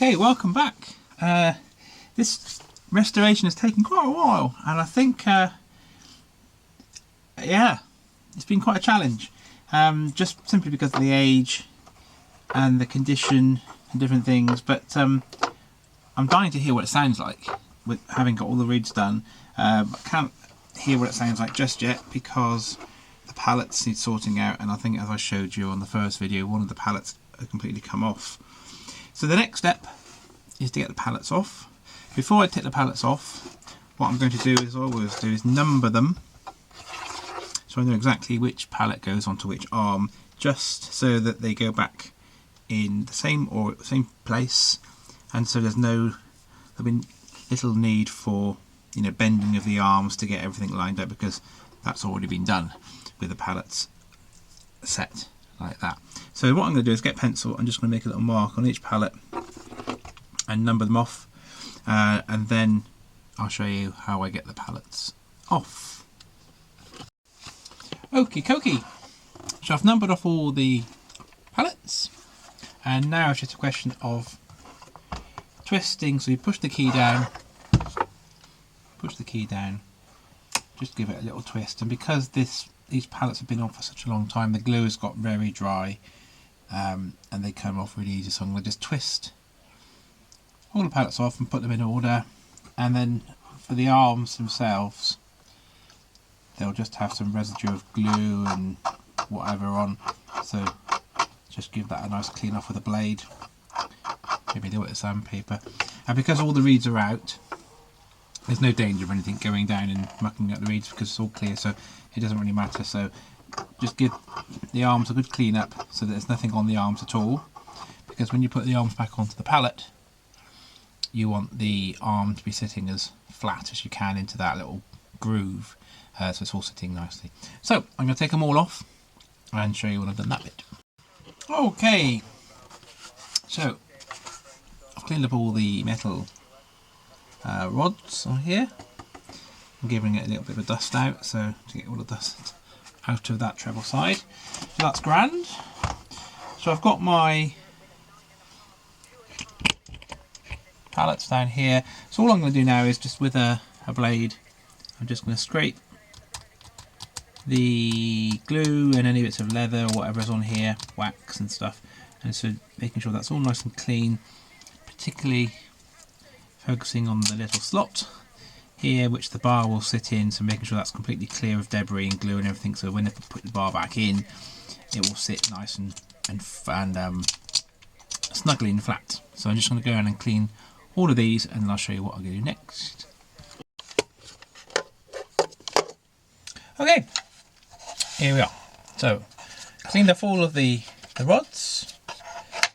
Okay, welcome back. This restoration has taken quite a while, and I think, yeah, it's been quite a challenge. Just simply because of the age and the condition and different things. But I'm dying to hear what it sounds like with having got all the reeds done. I can't hear what it sounds like just yet because the pallets need sorting out, and I think, as I showed you on the first video, one of the pallets had completely come off. So the next step is to get the pallets off. Before I take the pallets off, what I'm going to do, as I always do, is number them so I know exactly which pallet goes onto which arm, just so that they go back in the same place, and so there'll be little need for bending of the arms to get everything lined up, because that's already been done with the pallets set like that. So what I'm going to do is get pencil. I'm just going to make a little mark on each pallet and number them off, and then I'll show you how I get the pallets off. Okie dokie. So I've numbered off all the pallets, and now it's just a question of twisting. So you push the key down, just give it a little twist, and because these pallets have been on for such a long time, the glue has got very dry, and they come off really easy. So I'm going to just twist all the pallets off and put them in order, and then for the arms themselves, they'll just have some residue of glue and whatever on, so just give that a nice clean off with a blade, maybe do it with sandpaper. And because all the reeds are out, there's no danger of anything going down and mucking up the reeds because it's all clear, so it doesn't really matter. So just give the arms a good clean up so that there's nothing on the arms at all, because when you put the arms back onto the pallet, you want the arm to be sitting as flat as you can into that little groove, so it's all sitting nicely. So I'm going to take them all off and show you when I've done that bit. Okay, so I've cleaned up all the metal rods on here. I'm giving it a little bit of a dust out, so to get all the dust out of that treble side. So that's grand. So I've got my pallets down here. So all I'm going to do now is just with a blade, I'm just going to scrape the glue and any bits of leather or whatever's on here, wax and stuff, and so making sure that's all nice and clean, particularly focusing on the little slot here which the bar will sit in, so making sure that's completely clear of debris and glue and everything, so when I put the bar back in, it will sit nice and snugly and flat. So I'm just going to go around and clean all of these, and then I'll show you what I'm going to do next. Okay, here we are. So cleaned off all of the rods,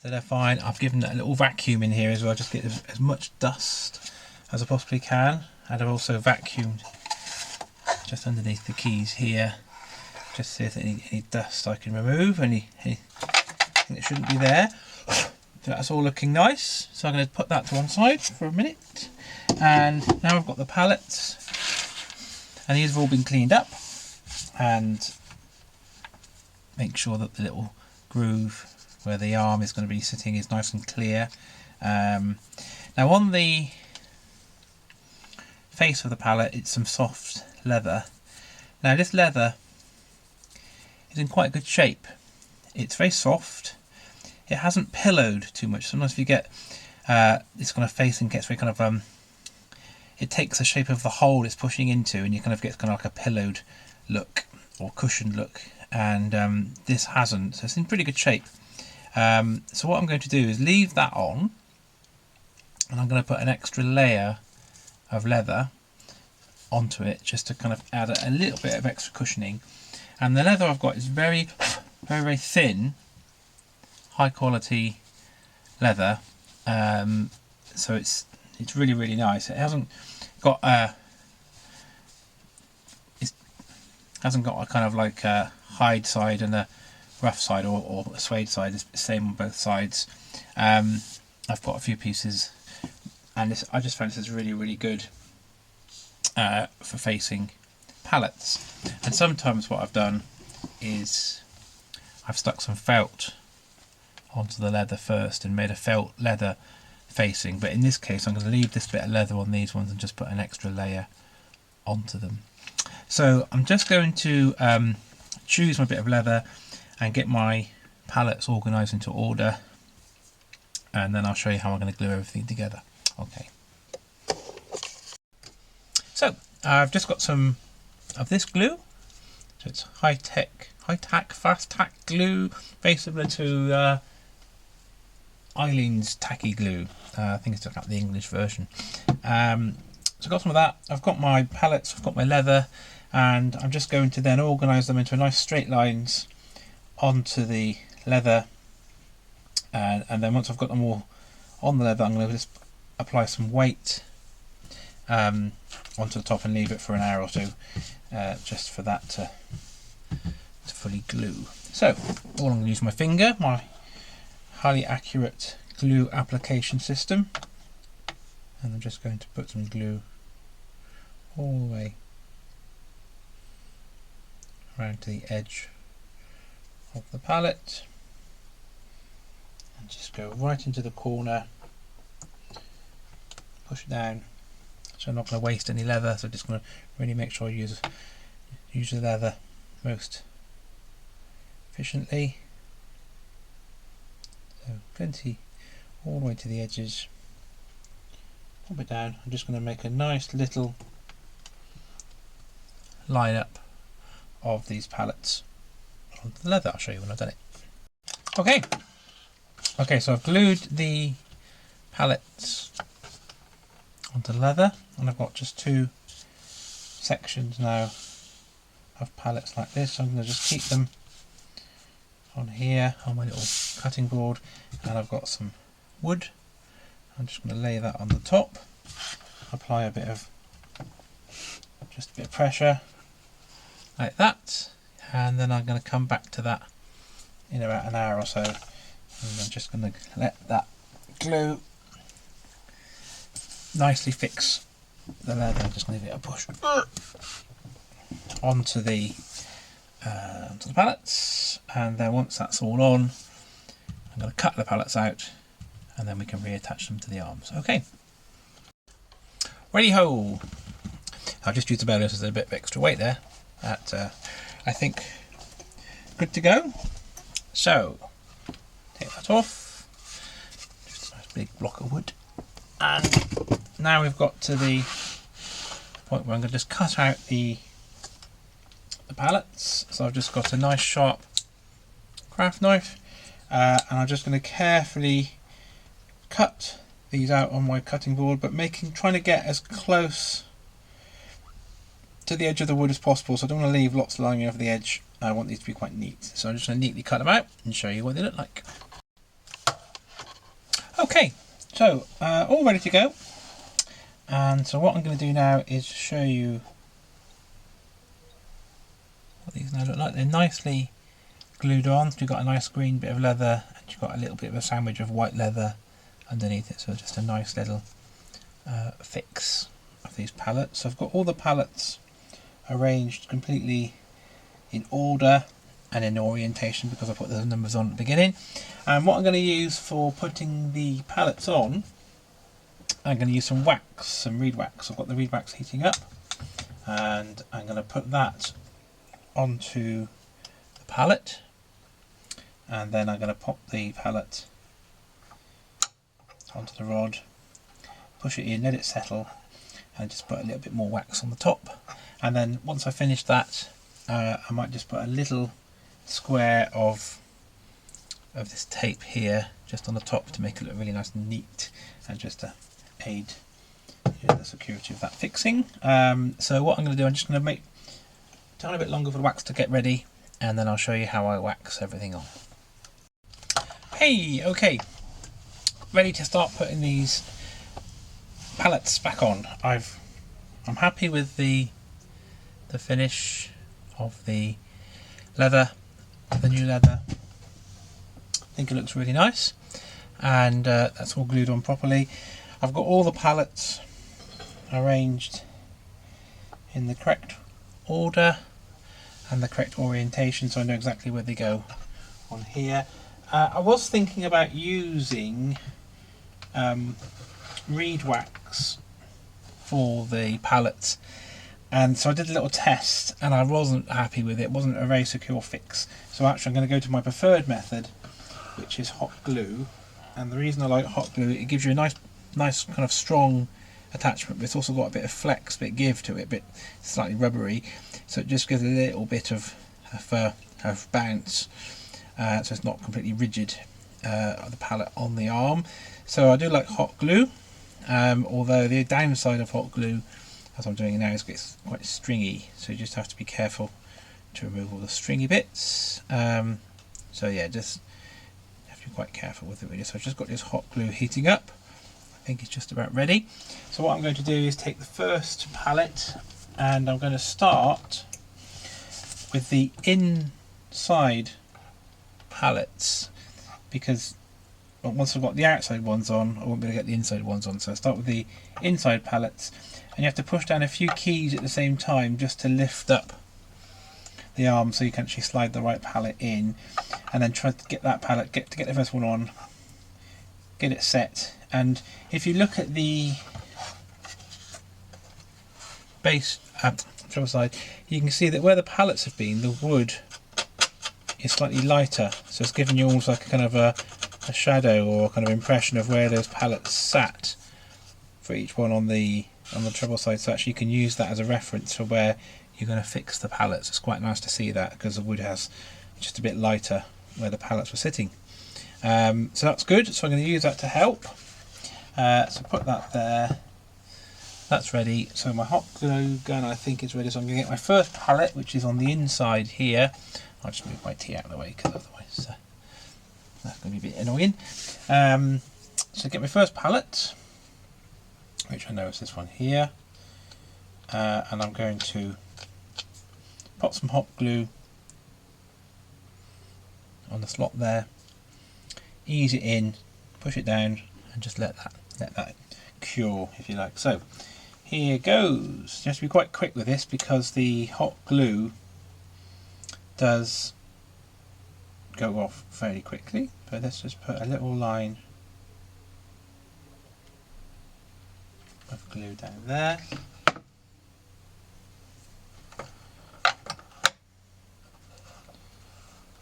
so they're fine. I've given it a little vacuum in here as well, just get as much dust as I possibly can, and I've also vacuumed just underneath the keys here, just to see if there's any dust I can remove, anything that shouldn't be there. So that's all looking nice, so I'm going to put that to one side for a minute. And now I've got the pallets, and these have all been cleaned up, and make sure that the little groove where the arm is going to be sitting is nice and clear. Now on the face of the pallet, it's some soft leather. Now this leather is in quite good shape. It's very soft. It hasn't pillowed too much. Sometimes if you get this kind of facing gets very kind of it takes the shape of the hole it's pushing into, and you kind of get kind of like a pillowed look or cushioned look, and this hasn't, so it's in pretty good shape. So what I'm going to do is leave that on, and I'm going to put an extra layer of leather onto it just to kind of add a little bit of extra cushioning. And the leather I've got is very thin, high quality leather, so it's really nice. It hasn't got a kind of like a hide side and a rough side, or a suede side. It's the same on both sides. I've got a few pieces, and I just found this is really good for facing pallets. And sometimes what I've done is I've stuck some felt onto the leather first and made a felt leather facing, but in this case I'm going to leave this bit of leather on these ones and just put an extra layer onto them. So I'm just going to choose my bit of leather and get my pallets organised into order, and then I'll show you how I'm going to glue everything together. Okay. So I've just got some of this glue. So it's high-tack, fast-tack glue, very similar to Eileen's tacky glue. I think it's like the English version. So I've got some of that. I've got my pallets, I've got my leather, and I'm just going to then organise them into nice straight lines onto the leather, and then once I've got them all on the leather, I'm going to just apply some weight onto the top and leave it for an hour or two, just for that to fully glue. So all I'm going to use my finger, my highly accurate glue application system, and I'm just going to put some glue all the way around to the edge of the pallet, and just go right into the corner, push it down. So I'm not going to waste any leather, so just going to really make sure I use the leather most efficiently. So plenty all the way to the edges. Pop it down. I'm just going to make a nice little line up of these pallets onto the leather. I'll show you when I've done it. Okay, so I've glued the pallets onto the leather, and I've got just two sections now of pallets like this. So I'm going to just keep them on here on my little cutting board, and I've got some wood. I'm just going to lay that on the top, apply a bit of pressure like that, and then I'm going to come back to that in about an hour or so, and I'm just going to let that glue nicely fix the leather. I'm just going to give it a push onto the pallets, and then once that's all on, I'm going to cut the pallets out, and then we can reattach them to the arms. Okay, ready ho! I'll just use the bellows as a bit of extra weight there. That I think good to go. So take that off, just a nice big block of wood, and now we've got to the point where I'm going to just cut out the pallets. So I've just got a nice sharp craft knife, and I'm just going to carefully cut these out on my cutting board, but trying to get as close to the edge of the wood as possible. So I don't want to leave lots lying over the edge. I want these to be quite neat. So I'm just going to neatly cut them out and show you what they look like. Okay, so all ready to go. And so what I'm going to do now is show you what these now look like. They're nicely glued on. So you've got a nice green bit of leather, and you've got a little bit of a sandwich of white leather underneath it. So just a nice little fix of these pallets. So I've got all the pallets arranged completely in order and in orientation because I put those numbers on at the beginning. And what I'm going to use for putting the pallets on, I'm going to use some wax, some reed wax. I've got the reed wax heating up, and I'm going to put that onto the pallet, and then I'm going to pop the pallet onto the rod, push it in, let it settle, and just put a little bit more wax on the top. And then once I finish that, I might just put a little square of this tape here just on the top to make it look really nice and neat, and just to aid the security of that fixing. So what I'm going to do, I'm just going to make a tiny bit longer for the wax to get ready, and then I'll show you how I wax everything on. Hey, okay, ready to start putting these pallets back on. I'm happy with the finish of the leather, the new leather. I think it looks really nice, and that's all glued on properly. I've got all the pallets arranged in the correct order and the correct orientation, so I know exactly where they go on here. I was thinking about using reed wax for the pallets, and so I did a little test and I wasn't happy with it. It wasn't a very secure fix, so actually I'm going to go to my preferred method, which is hot glue. And the reason I like hot glue, it gives you a nice kind of strong attachment, but it's also got a bit of flex, bit give to it, a bit slightly rubbery, so it just gives a little bit of bounce, so it's not completely rigid, the pallet on the arm. So I do like hot glue, although the downside of hot glue, as I'm doing it now, is it's quite stringy, so you just have to be careful to remove all the stringy bits. So yeah, just have to be quite careful with it really. So I've just got this hot glue heating up. I think it's just about ready. So what I'm going to do is take the first pallet, and I'm going to start with the inside pallets, because once I've got the outside ones on, I won't be able to get the inside ones on. So I start with the inside pallets, and you have to push down a few keys at the same time just to lift up the arm so you can actually slide the right pallet in, and then try to get that pallet, get the first one on, get it set. And if you look at the base treble side, you can see that where the pallets have been, the wood is slightly lighter, so it's giving you almost like a kind of a shadow or a kind of impression of where those pallets sat for each one on the treble side. So actually you can use that as a reference for where you're going to fix the pallets. It's quite nice to see that, because the wood has just a bit lighter where the pallets were sitting. So that's good, so I'm going to use that to help. So put that there, that's ready. So my hot glue gun I think is ready, so I'm going to get my first pallet, which is on the inside here. I'll just move my tea out of the way, because otherwise that's going to be a bit annoying. So get my first pallet, which I know is this one here, and I'm going to put some hot glue on the slot there, ease it in, push it down, and just let that cure, if you like. So here goes. You have to be quite quick with this, because the hot glue does go off fairly quickly. But let's just put a little line of glue down there.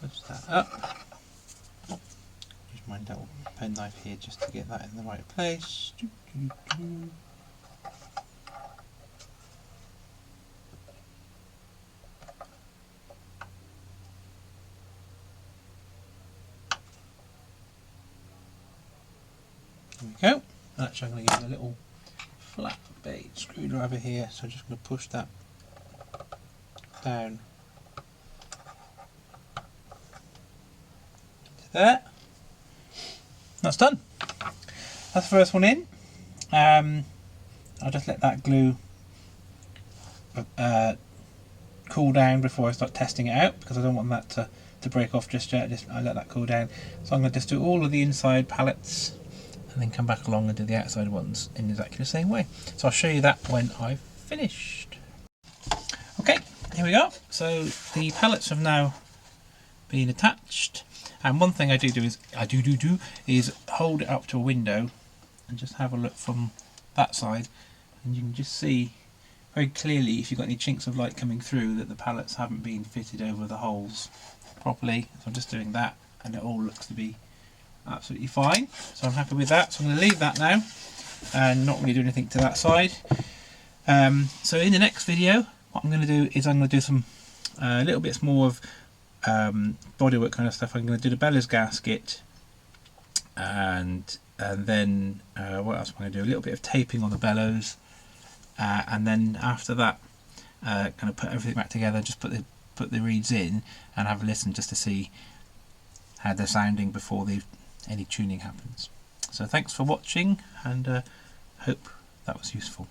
Push that up. Use my little pen knife here just to get that in the right place. There we go. Actually, I'm going to use a little flat bait screwdriver here, so I'm just going to push that down to there. That's done. That's the first one in. I'll just let that glue cool down before I start testing it out, because I don't want that to break off just yet. I let that cool down. So I'm going to just do all of the inside pallets, and then come back along and do the outside ones in exactly the same way. So I'll show you that when I've finished. Okay, here we go. So the pallets have now been attached, and one thing I do is hold it up to a window and just have a look from that side, and you can just see very clearly, if you've got any chinks of light coming through, that the pallets haven't been fitted over the holes properly. So I'm just doing that, and it all looks to be absolutely fine. So I'm happy with that. So I'm going to leave that now and not really do anything to that side. So in the next video, what I'm going to do is I'm going to do some little bits more of bodywork kind of stuff. I'm going to do the bellows gasket, and then what else am I going to do? A little bit of taping on the bellows, and then after that, kind of put everything back together. Just put the reeds in and have a listen just to see how they're sounding before any tuning happens. So thanks for watching, and hope that was useful.